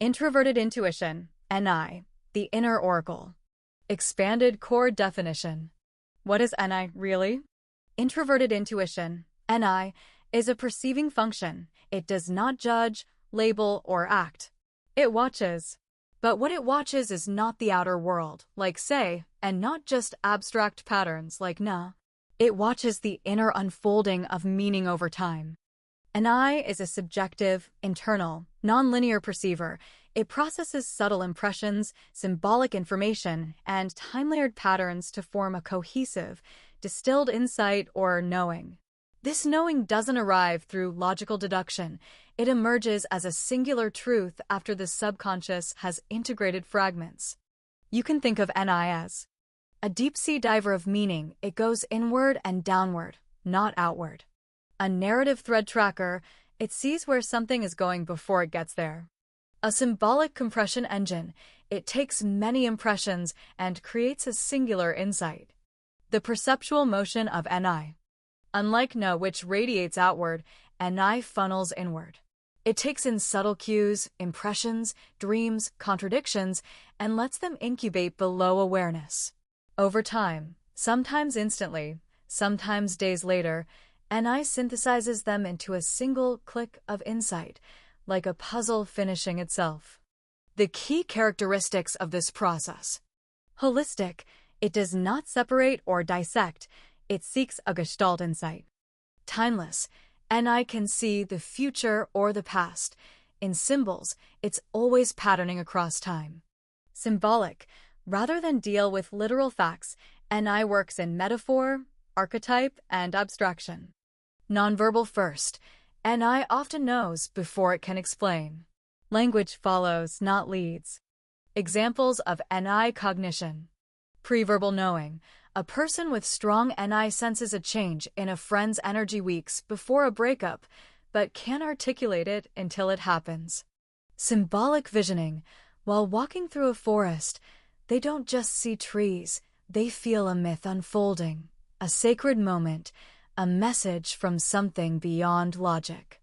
Introverted Intuition, NI, the Inner Oracle. Expanded Core Definition. What is NI really? Introverted Intuition, NI, is a perceiving function. It does not judge, label, or act. It watches. But what it watches is not the outer world, like say, and not just abstract patterns like na. It watches the inner unfolding of meaning over time. An eye is a subjective, internal, nonlinear perceiver. It processes subtle impressions, symbolic information, and time-layered patterns to form a cohesive, distilled insight or knowing. This knowing doesn't arrive through logical deduction. It emerges as a singular truth after the subconscious has integrated fragments. You can think of NI as a deep-sea diver of meaning. It goes inward and downward, not outward. A narrative thread tracker, it sees where something is going before it gets there. A symbolic compression engine, it takes many impressions and creates a singular insight. The perceptual motion of NI. Unlike Na, which radiates outward, NI funnels inward. It takes in subtle cues, impressions, dreams, contradictions, and lets them incubate below awareness. Over time, sometimes instantly, sometimes days later, NI synthesizes them into a single click of insight, like a puzzle finishing itself. The key characteristics of this process. Holistic, it does not separate or dissect, it seeks a gestalt insight. Timeless, NI can see the future or the past. In symbols, it's always patterning across time. Symbolic, rather than deal with literal facts, NI works in metaphor, archetype, and abstraction. Nonverbal first, NI often knows before it can explain. Language follows, not leads. Examples of NI cognition. Preverbal knowing. A person with strong NI senses a change in a friend's energy weeks before a breakup, but can't articulate it until it happens. Symbolic visioning. While walking through a forest, they don't just see trees, they feel a myth unfolding, a sacred moment, a message from something beyond logic.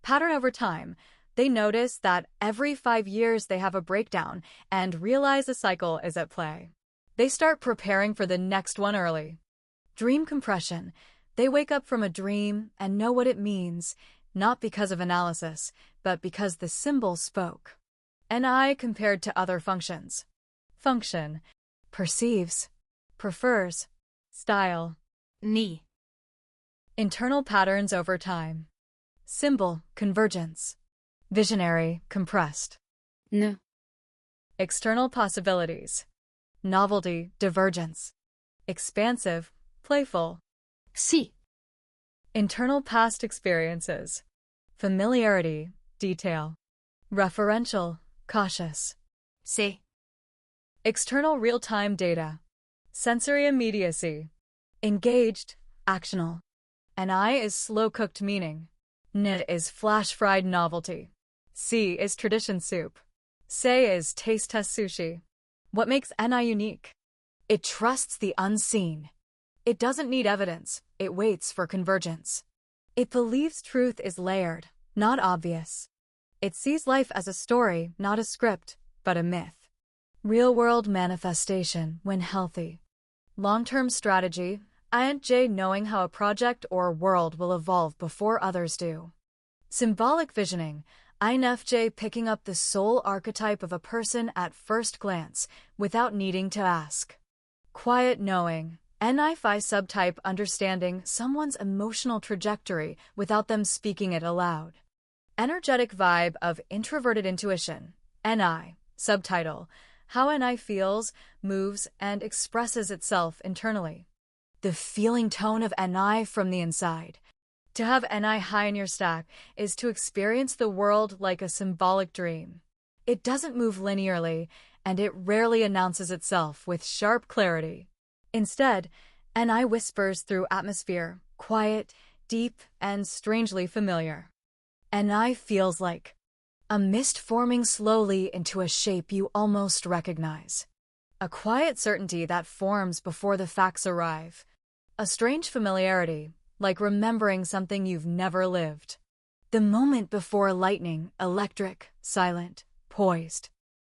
Pattern over time. They notice that every 5 years they have a breakdown and realize a cycle is at play. They start preparing for the next one early. Dream compression. They wake up from a dream and know what it means, not because of analysis, but because the symbol spoke. NI compared to other functions. Function. Perceives. Prefers. Style. Ni. Internal patterns over time. Symbol, convergence. Visionary, compressed. N. External possibilities. Novelty, divergence. Expansive, playful. Si. Internal past experiences. Familiarity, detail. Referential, cautious. Se. External real-time data. Sensory immediacy. Engaged, actional. NI is slow-cooked meaning. N is flash-fried novelty. C is tradition soup. Se is taste-test sushi. What makes NI unique? It trusts the unseen. It doesn't need evidence. It waits for convergence. It believes truth is layered, not obvious. It sees life as a story, not a script, but a myth. Real-world manifestation when healthy. Long-term strategy. INJ knowing how a project or world will evolve before others do. Symbolic visioning. INFJ picking up the soul archetype of a person at first glance without needing to ask. Quiet knowing. NI-Fi subtype understanding someone's emotional trajectory without them speaking it aloud. Energetic vibe of Introverted Intuition. NI. Subtitle. How NI feels, moves, and expresses itself internally. The feeling tone of NI from the inside. To have NI high in your stack is to experience the world like a symbolic dream. It doesn't move linearly, and it rarely announces itself with sharp clarity. Instead, NI whispers through atmosphere, quiet, deep, and strangely familiar. NI feels like a mist forming slowly into a shape you almost recognize. A quiet certainty that forms before the facts arrive. A strange familiarity, like remembering something you've never lived. The moment before lightning, electric, silent, poised.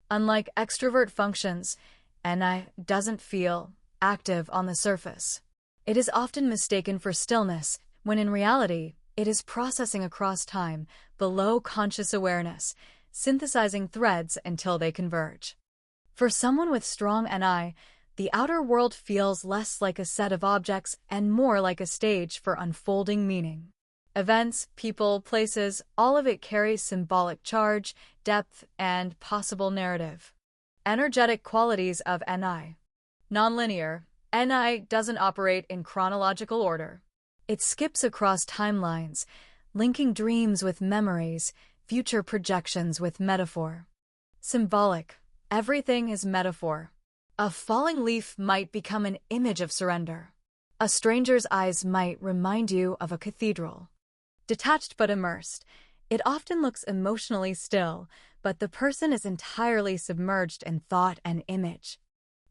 Unlike extrovert functions, Ni doesn't feel active on the surface. It is often mistaken for stillness, when in reality, it is processing across time, below conscious awareness, synthesizing threads until they converge. For someone with strong Ni, the outer world feels less like a set of objects and more like a stage for unfolding meaning. Events, people, places, all of it carries symbolic charge, depth, and possible narrative. Energetic qualities of Ni. Nonlinear. Ni doesn't operate in chronological order. It skips across timelines, linking dreams with memories, future projections with metaphor. Symbolic. Everything is metaphor. A falling leaf might become an image of surrender. A stranger's eyes might remind you of a cathedral. Detached but immersed. It often looks emotionally still, but the person is entirely submerged in thought and image.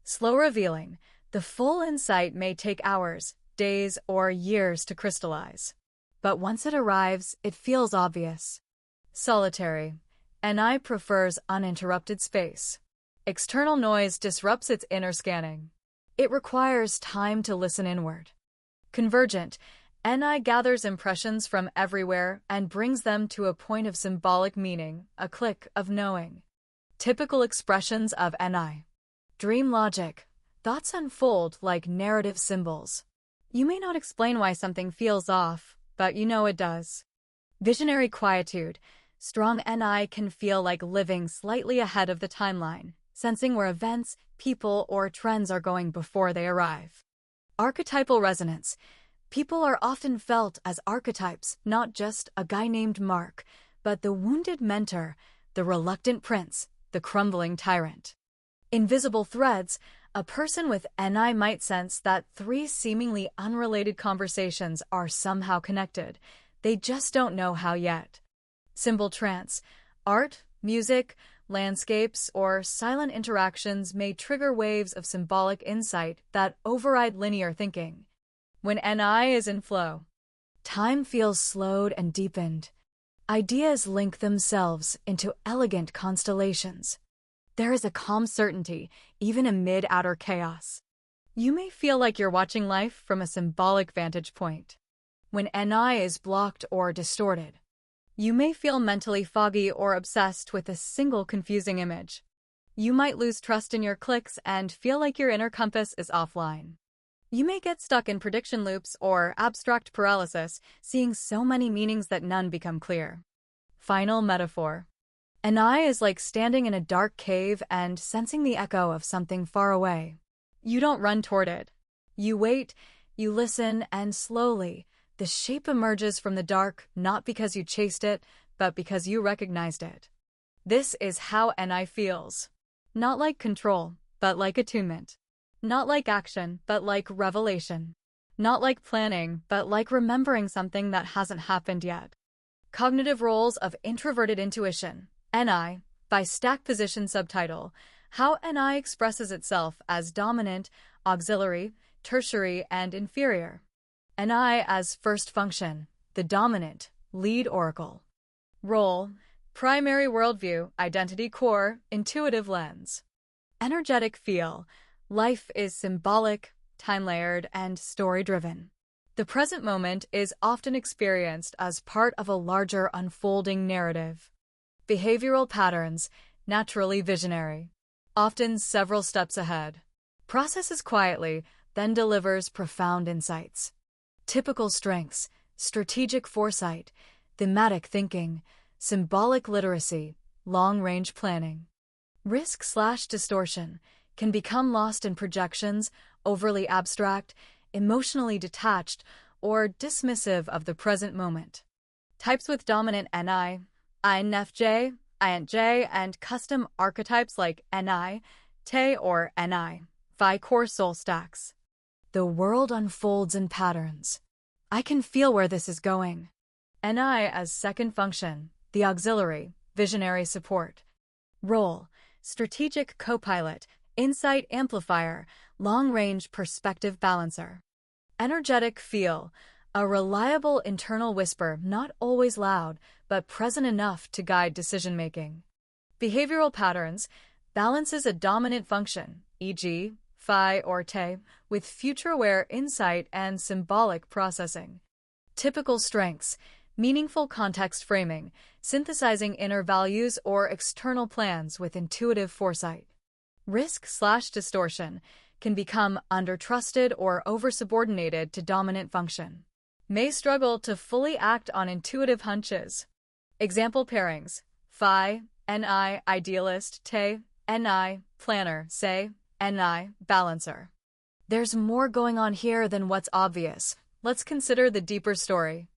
Slow revealing. The full insight may take hours, days, or years to crystallize. But once it arrives, it feels obvious. Solitary. Ni prefers uninterrupted space. External noise disrupts its inner scanning. It requires time to listen inward. Convergent. Ni gathers impressions from everywhere and brings them to a point of symbolic meaning, a click of knowing. Typical expressions of Ni. Dream logic. Thoughts unfold like narrative symbols. You may not explain why something feels off, but you know it does. Visionary quietude. Strong Ni can feel like living slightly ahead of the timeline, sensing where events, people, or trends are going before they arrive. Archetypal resonance. People are often felt as archetypes, not just a guy named Mark, but the wounded mentor, the reluctant prince, the crumbling tyrant. Invisible threads. A person with Ni might sense that three seemingly unrelated conversations are somehow connected. They just don't know how yet. Symbol trance. Art, music, landscapes, or silent interactions may trigger waves of symbolic insight that override linear thinking. When Ni is in flow, time feels slowed and deepened. Ideas link themselves into elegant constellations. There is a calm certainty, even amid outer chaos. You may feel like you're watching life from a symbolic vantage point. When Ni is blocked or distorted, you may feel mentally foggy or obsessed with a single confusing image. You might lose trust in your clicks and feel like your inner compass is offline. You may get stuck in prediction loops or abstract paralysis, seeing so many meanings that none become clear. Final metaphor. Ni is like standing in a dark cave and sensing the echo of something far away. You don't run toward it. You wait, you listen, and slowly, the shape emerges from the dark, not because you chased it, but because you recognized it. This is how Ni feels. Not like control, but like attunement. Not like action, but like revelation. Not like planning, but like remembering something that hasn't happened yet. Cognitive roles of Introverted Intuition, Ni, by Stack Position subtitle, How Ni Expresses Itself as Dominant, Auxiliary, Tertiary, and Inferior. Ni as First Function, the Dominant, Lead Oracle. Role, Primary Worldview, Identity Core, Intuitive Lens. Energetic Feel, Life is symbolic, time-layered, and story-driven. The present moment is often experienced as part of a larger unfolding narrative. Behavioral patterns, naturally visionary. Often several steps ahead. Processes quietly, then delivers profound insights. Typical strengths, strategic foresight, thematic thinking, symbolic literacy, long-range planning. Risk/distortion. Can become lost in projections, overly abstract, emotionally detached, or dismissive of the present moment. Types with dominant Ni, INFJ, INJ, and custom archetypes like Ni, Te, or Ni, Phi core soul stacks. The world unfolds in patterns. I can feel where this is going. Ni as second function, the auxiliary, visionary support. Role, strategic co-pilot, insight amplifier, long-range perspective balancer. Energetic feel, a reliable internal whisper not always loud, but present enough to guide decision-making. Behavioral patterns balances a dominant function, e.g., phi or te, with future-aware insight and symbolic processing. Typical strengths: meaningful context framing, synthesizing inner values or external plans with intuitive foresight. Risk/distortion can become undertrusted or oversubordinated to dominant function. May struggle to fully act on intuitive hunches. Example pairings: phi, ni, idealist, te, ni, planner, say, ni, balancer. There's more going on here than what's obvious. Let's consider the deeper story.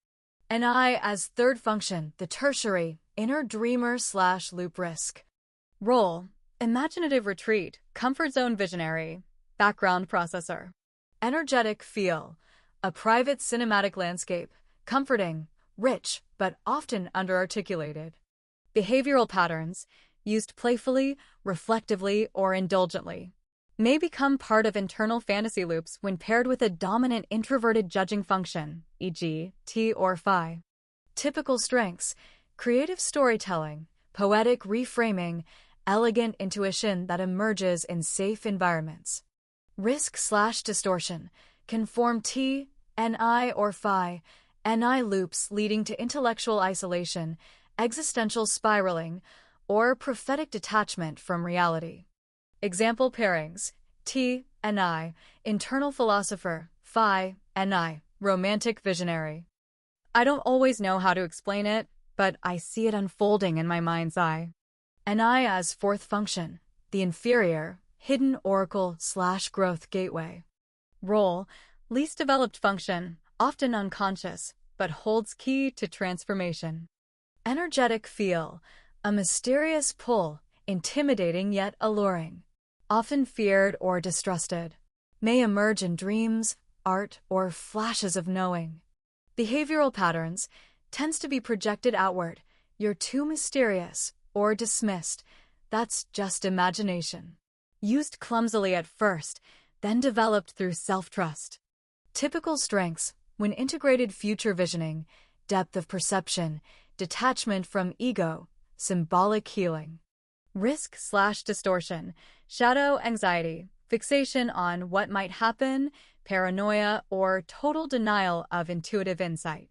Ni as third function, the tertiary, inner dreamer/loop risk. Role: imaginative retreat, comfort zone visionary, background processor. Energetic feel: a private cinematic landscape, comforting, rich, but often underarticulated. Behavioral patterns, used playfully, reflectively, or indulgently, may become part of internal fantasy loops when paired with a dominant introverted judging function, e.g., T or phi. Typical strengths: creative storytelling, poetic reframing, elegant intuition that emerges in safe environments. Risk/distortion can form T, Ni, or phi, Ni loops leading to intellectual isolation, existential spiraling, or prophetic detachment from reality. Example pairings: T, Ni, internal philosopher, phi, Ni, romantic visionary. I don't always know how to explain it, but I see it unfolding in my mind's eye. Ni as fourth function, the inferior, hidden oracle/growth gateway. Role: least developed function, often unconscious, but holds key to transformation. Energetic feel: a mysterious pull, intimidating yet alluring. Often feared or distrusted. May emerge in dreams, art, or flashes of knowing. Behavioral patterns tends to be projected outward. You're too mysterious, or dismissed. That's just imagination. Used clumsily at first, then developed through self-trust. Typical strengths: when integrated future visioning, depth of perception, detachment from ego, symbolic healing. Risk/distortion, shadow anxiety, fixation on what might happen, paranoia, or total denial of intuitive insight.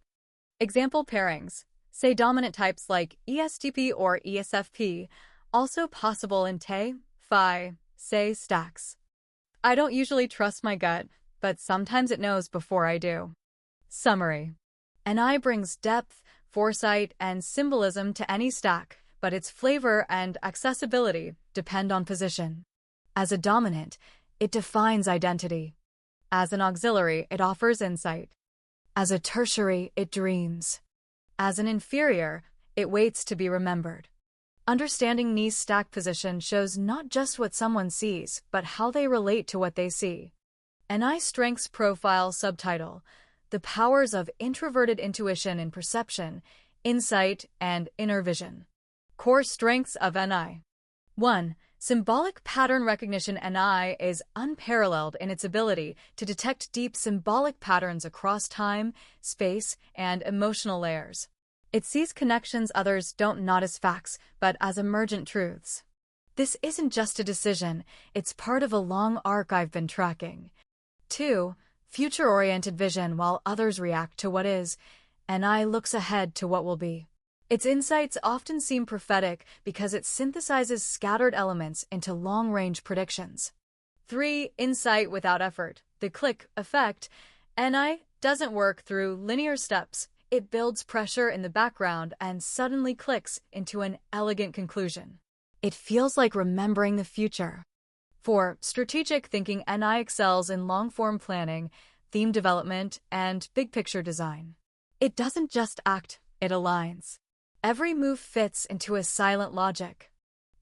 Example pairings: say dominant types like ESTP or ESFP, also possible in Te, Phi, say stacks. I don't usually trust my gut, but sometimes it knows before I do. Summary: Ni brings depth, foresight, and symbolism to any stack, but its flavor and accessibility depend on position. As a dominant, it defines identity. As an auxiliary, it offers insight. As a tertiary, it dreams. As an inferior, it waits to be remembered. Understanding Ni's stack position shows not just what someone sees, but how they relate to what they see. Ni Strengths Profile Subtitle: The Powers of Introverted Intuition in Perception, Insight, and Inner Vision. Core Strengths of Ni. 1. Symbolic pattern recognition. Ni is unparalleled in its ability to detect deep symbolic patterns across time, space, and emotional layers. It sees connections others don't, not as facts, but as emergent truths. This isn't just a decision, it's part of a long arc I've been tracking. 2. Future-oriented vision. While others react to what is, Ni looks ahead to what will be. Its insights often seem prophetic because it synthesizes scattered elements into long-range predictions. 3. Insight without effort. The click effect. Ni doesn't work through linear steps. It builds pressure in the background and suddenly clicks into an elegant conclusion. It feels like remembering the future. 4. Strategic thinking. Ni excels in long-form planning, theme development, and big-picture design. It doesn't just act, it aligns. Every move fits into a silent logic.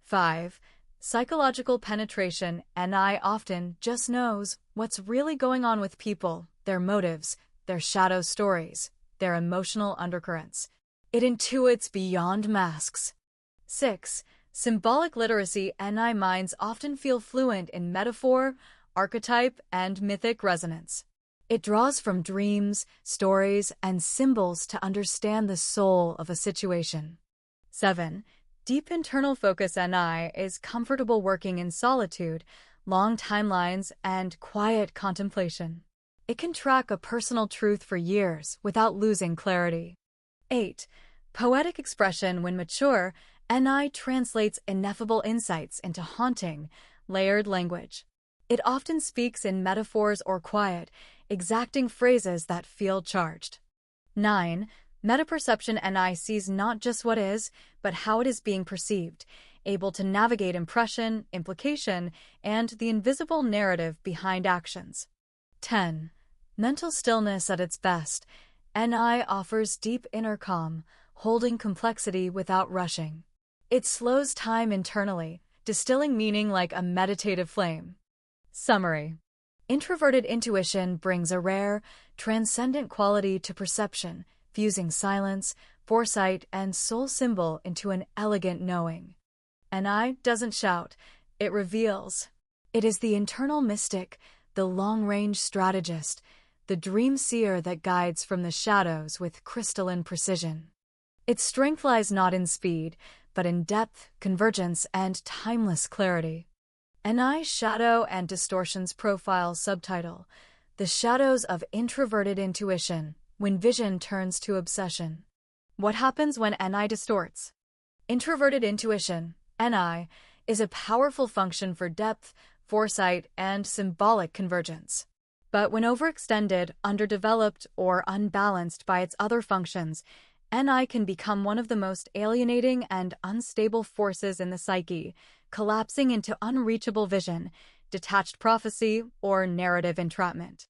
5. Psychological penetration. Ni often just knows what's really going on with people, their motives, their shadow stories, their emotional undercurrents. It intuits beyond masks. 6. Symbolic literacy. Ni minds often feel fluent in metaphor, archetype, and mythic resonance. It draws from dreams, stories, and symbols to understand the soul of a situation. 7. Deep internal focus NI is comfortable working in solitude, long timelines, and quiet contemplation. It can track a personal truth for years without losing clarity. 8. Poetic expression. When mature, NI translates ineffable insights into haunting, layered language. It often speaks in metaphors or quiet, exacting phrases that feel charged. 9. Metaperception. NI sees not just what is, but how it is being perceived, able to navigate impression, implication, and the invisible narrative behind actions. 10. Mental stillness at its best. NI offers deep inner calm, holding complexity without rushing. It slows time internally, distilling meaning like a meditative flame. Summary. Introverted intuition brings a rare, transcendent quality to perception, fusing silence, foresight, and soul symbol into an elegant knowing. NI doesn't shout, it reveals. It is the internal mystic, the long-range strategist, the dream seer that guides from the shadows with crystalline precision. Its strength lies not in speed, but in depth, convergence, and timeless clarity. NI Shadow and Distortions Profile. Subtitle: The Shadows of Introverted Intuition, When Vision Turns to Obsession. What happens when NI distorts? Introverted intuition, NI, is a powerful function for depth, foresight, and symbolic convergence. But when overextended, underdeveloped, or unbalanced by its other functions, NI can become one of the most alienating and unstable forces in the psyche, collapsing into unreachable vision, detached prophecy, or narrative entrapment.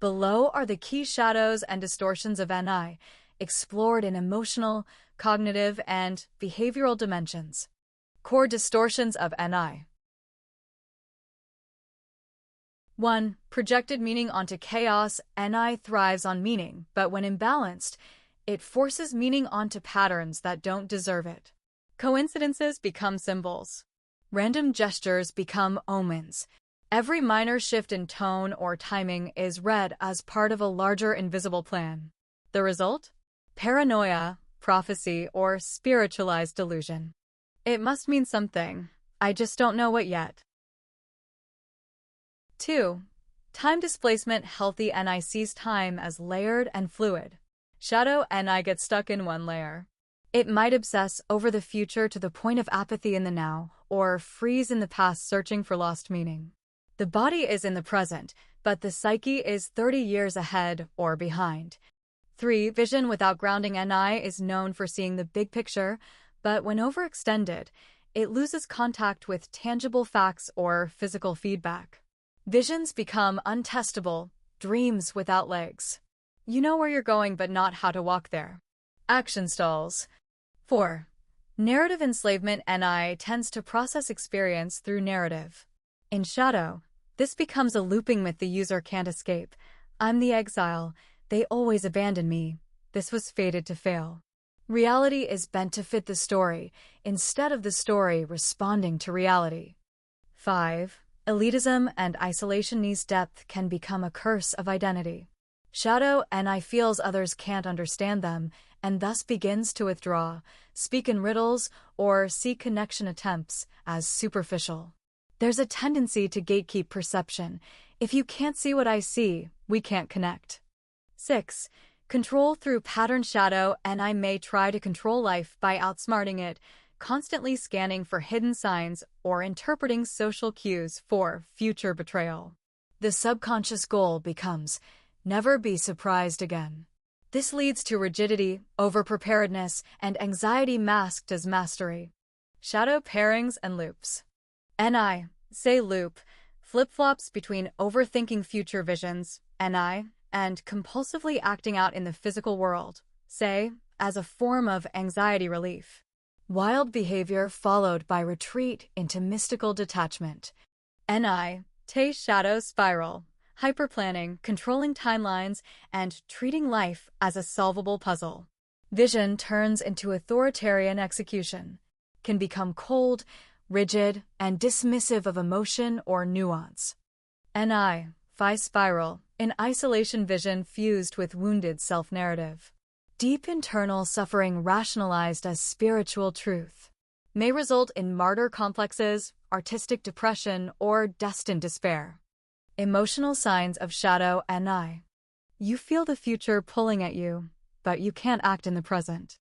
Below are the key shadows and distortions of NI, explored in emotional, cognitive, and behavioral dimensions. Core distortions of NI. 1. Projected meaning onto chaos. NI thrives on meaning, but when imbalanced, it forces meaning onto patterns that don't deserve it. Coincidences become symbols. Random gestures become omens. Every minor shift in tone or timing is read as part of a larger invisible plan. The result? Paranoia, prophecy, or spiritualized delusion. It must mean something. I just don't know what yet. 2. Time displacement. Healthy NI sees time as layered and fluid. Shadow NI gets stuck in one layer. It might obsess over the future to the point of apathy in the now, or freeze in the past searching for lost meaning. The body is in the present, but the psyche is 30 years ahead or behind. 3. Vision without grounding. NI is known for seeing the big picture, but when overextended, it loses contact with tangible facts or physical feedback. Visions become untestable, dreams without legs. You know where you're going but not how to walk there. Action stalls. 4. Narrative enslavement. NI tends to process experience through narrative. In shadow, this becomes a looping myth the user can't escape. I'm the exile. They always abandon me. This was fated to fail. Reality is bent to fit the story, instead of the story responding to reality. 5. Elitism and isolation. Needs depth can become a curse of identity. Shadow NI feels others can't understand them, and thus begins to withdraw, speak in riddles, or see connection attempts as superficial. There's a tendency to gatekeep perception. If you can't see what I see, we can't connect. 6. Control through pattern. Shadow NI may try to control life by outsmarting it, constantly scanning for hidden signs or interpreting social cues for future betrayal. The subconscious goal becomes, never be surprised again. This leads to rigidity, overpreparedness, and anxiety masked as mastery. Shadow pairings and loops. NI, say loop, flip-flops between overthinking future visions, NI, and compulsively acting out in the physical world, say, as a form of anxiety relief. Wild behavior followed by retreat into mystical detachment. NI, te shadow spiral, hyperplanning, controlling timelines, and treating life as a solvable puzzle. Vision turns into authoritarian execution, can become cold, rigid, and dismissive of emotion or nuance. NI, phi spiral, in isolation. Vision fused with wounded self-narrative. Deep internal suffering rationalized as spiritual truth. may result in martyr complexes, artistic depression, or destined despair. Emotional signs of shadow NI. You feel the future pulling at you, but you can't act in the present.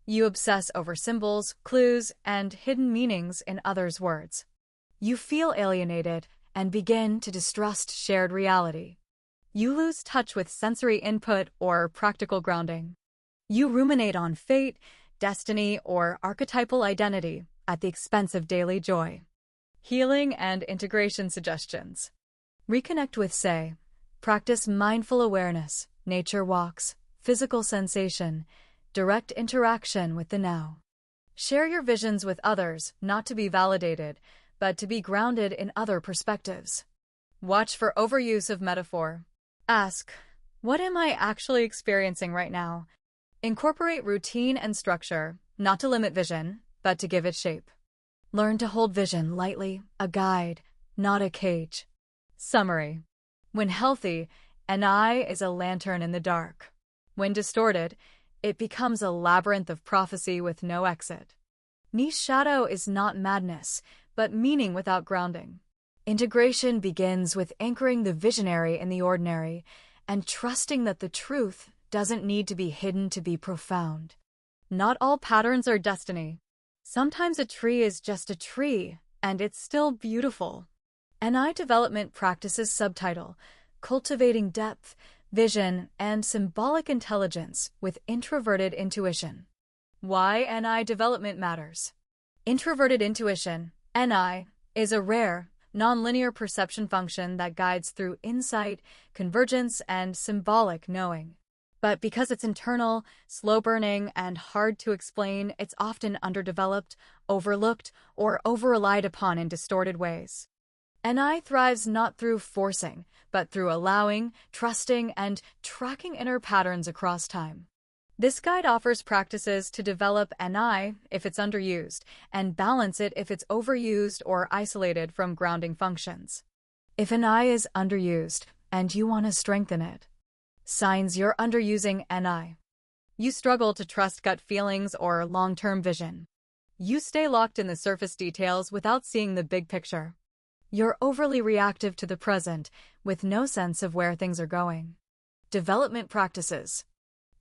You obsess over symbols, clues, and hidden meanings in others' words. You feel alienated and begin to distrust shared reality. You lose touch with sensory input or practical grounding. You ruminate on fate, destiny, or archetypal identity at the expense of daily joy. Healing and integration suggestions. Reconnect with say. Practice mindful awareness, nature walks, physical sensation, direct interaction with the now. Share your visions with others, not to be validated, but to be grounded in other perspectives. Watch for overuse of metaphor. Ask, what am I actually experiencing right now? Incorporate routine and structure, not to limit vision, but to give it shape. Learn to hold vision lightly, a guide, not a cage. Summary. When healthy, an eye is a lantern in the dark. When distorted, it becomes a labyrinth of prophecy with no exit. Niche shadow is not madness, but meaning without grounding. Integration begins with anchoring the visionary in the ordinary and trusting that the truth doesn't need to be hidden to be profound. Not all patterns are destiny. Sometimes a tree is just a tree, and it's still beautiful. NI Development Practices Subtitle: Cultivating Depth, Vision, and Symbolic Intelligence with Introverted Intuition. Why NI Development Matters. Introverted Intuition, NI, is a rare, nonlinear perception function that guides through insight, convergence, and symbolic knowing. But because it's internal, slow-burning, and hard to explain, it's often underdeveloped, overlooked, or over-relied upon in distorted ways. NI thrives not through forcing, but through allowing, trusting, and tracking inner patterns across time. This guide offers practices to develop NI if it's underused, and balance it if it's overused or isolated from grounding functions. If NI is underused, and you want to strengthen it. Signs you're underusing NI. You struggle to trust gut feelings or long-term vision. You stay locked in the surface details without seeing the big picture. You're overly reactive to the present, with no sense of where things are going. Development practices.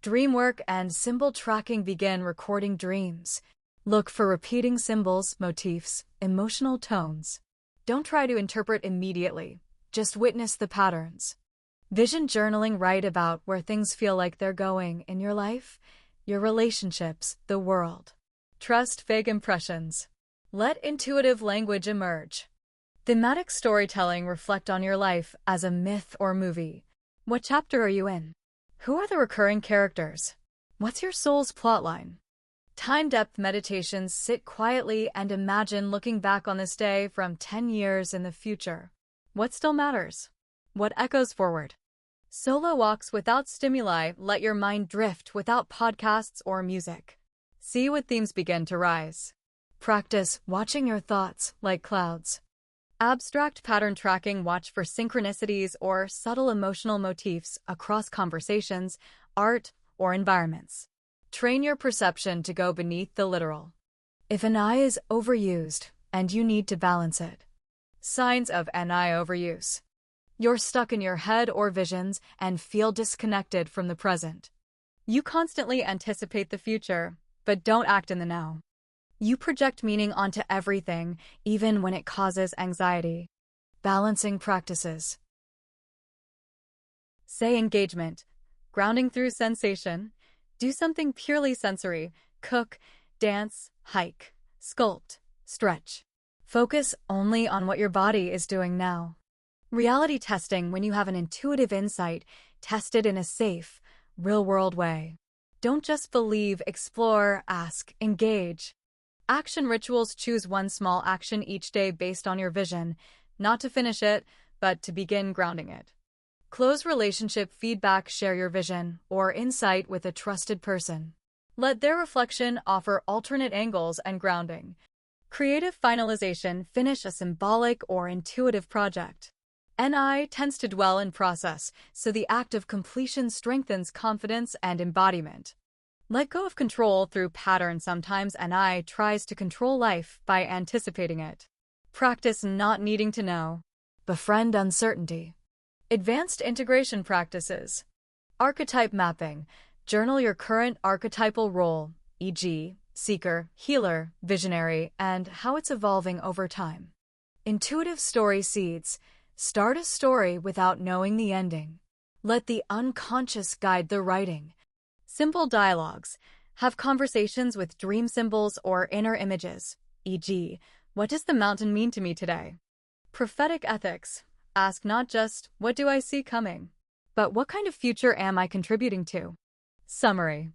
Dream work and symbol tracking. Begin recording dreams. Look for repeating symbols, motifs, emotional tones. Don't try to interpret immediately. Just witness the patterns. Vision journaling. Write about where things feel like they're going in your life, your relationships, the world. Trust vague impressions. Let intuitive language emerge. Thematic storytelling. Reflect on your life as a myth or movie. What chapter are you in? Who are the recurring characters? What's your soul's plotline? Time-depth meditations. Sit quietly and imagine looking back on this day from 10 years in the future. What still matters? What echoes forward? Solo walks without stimuli. Let your mind drift without podcasts or music. See what themes begin to rise. Practice watching your thoughts like clouds. Abstract pattern tracking. Watch for synchronicities or subtle emotional motifs across conversations, art, or environments. Train your perception to go beneath the literal. If an eye is overused and you need to balance it. Signs of NI overuse. You're stuck in your head or visions and feel disconnected from the present. You constantly anticipate the future, but don't act in the now. You project meaning onto everything, even when it causes anxiety. Balancing practices. Say engagement. Grounding through sensation. Do something purely sensory. Cook, dance, hike, sculpt, stretch. Focus only on what your body is doing now. Reality testing. When you have an intuitive insight, test it in a safe, real-world way. Don't just believe, explore, ask, engage. Action rituals. Choose one small action each day based on your vision, not to finish it, but to begin grounding it. Close relationship feedback. Share your vision or insight with a trusted person. Let their reflection offer alternate angles and grounding. Creative finalization. Finish a symbolic or intuitive project. NI tends to dwell in process, so the act of completion strengthens confidence and embodiment. Let go of control through pattern sometimes, and I tries to control life by anticipating it. Practice not needing to know. Befriend uncertainty. Advanced integration practices. Archetype mapping. Journal your current archetypal role, e.g., seeker, healer, visionary, and how it's evolving over time. Intuitive story seeds. Start a story without knowing the ending. Let the unconscious guide the writing. Simple dialogues. Have conversations with dream symbols or inner images, e.g., what does the mountain mean to me today? Prophetic ethics. Ask not just, what do I see coming? But what kind of future am I contributing to? Summary.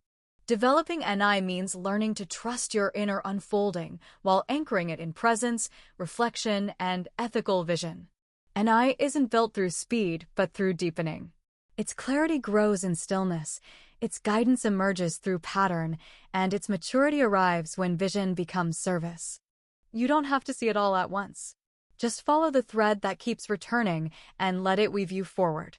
Developing NI means learning to trust your inner unfolding while anchoring it in presence, reflection, and ethical vision. NI isn't built through speed, but through deepening. Its clarity grows in stillness, its guidance emerges through pattern, and its maturity arrives when vision becomes service. You don't have to see it all at once. Just follow the thread that keeps returning and let it weave you forward.